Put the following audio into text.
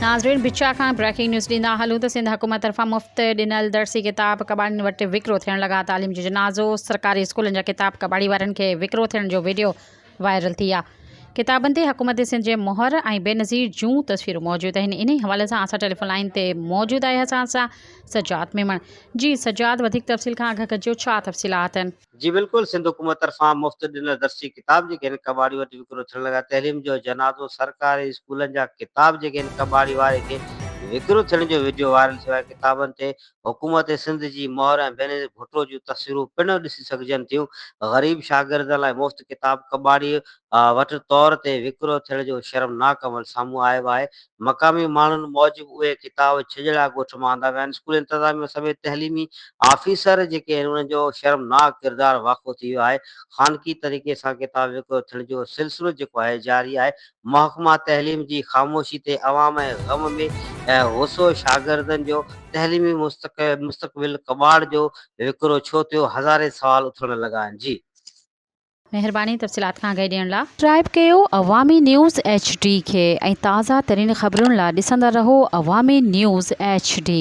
नाज़रीन बिचा खां ब्रेकिंग न्यूज़ ॾींदा हलूं त सिंध हुकूमत तरफ़ां मुफ़्त ॾिनल दर्सी किताब कबाड़ियुनि वटि विकिरो थियण लॻा। तालीम जो जनाज़ो सरकारी स्कूलनि जा किताब कबाड़ी वारनि खे विकिरो थियण जो वीडियो वायरल थी आहे। किताबनि ते हुकूमत सिंध जे मोहर ऐं बेनज़ीर जूं तस्वीरूं मौजूदु आहिनि। इन हवाले सां असां टेलीफोन लाइन ते मौजूदु आहे असां सां सजाद मेमण। जी सजाद, वधीक तफ़सील खां अॻु कजो, छा तफ़सीलात आहिनि? जी बिल्कुल, सिंध हुकूमत तरफ़ां मुफ़्त ॾिनल दर्सी किताब जेके आहिनि कबाड़ी वटि विकिरो थियण लॻा। तइलीम जो जनाज़ो सरकारी स्कूलनि जा किताब जेके आहिनि कबाड़ी वारे खे विकिरो थियण जो वीडियो वायरल थियो आहे। किताबनि ते हुकूमत सिंध जी मोहर ऐं बेनज़ीर भुट्टो जूं तस्वीरूं पिण ॾिसी सघिजनि थियूं। ग़रीब शागिर्दनि लाइ मुफ़्त किताब कबाड़ी वटि तौर ते विकिरो थियण जो शर्मनाक अमल साम्हूं आयो आहे। मक़ामी माण्हुनि मूजिबि उहे किताब छिजड़ा ॻोठ मां आंदा विया आहिनि। स्कूल इंतिज़ामिया समेत तइलीमी आफ़ीसर जेके आहिनि उन्हनि जो शर्मनाक किरदारु वाक़ो थी वियो आहे। ख़ानगी तरीक़े सां किताब विकिरो थियण जो सिलसिलो जेको आहे जारी आहे। महकमा तइलीम जी ख़ामोशी ते अवाम ऐं ग़म में गुसो शागिर्दनि जो तइलीमी मुस्तक़बिल कबाड़ जो विकिरो छो थियो, हज़ारे सवाल उथण लॻा आहिनि। जी महिरबानी तफ़सीलात खां आगाही ॾियण लाइ। सब्सक्राइब कयो अवामी न्यूज़ HD खे ऐं ताज़ा तरीन ख़बरुनि लाइ ॾिसंदा रहो अवामी न्यूज़ HD।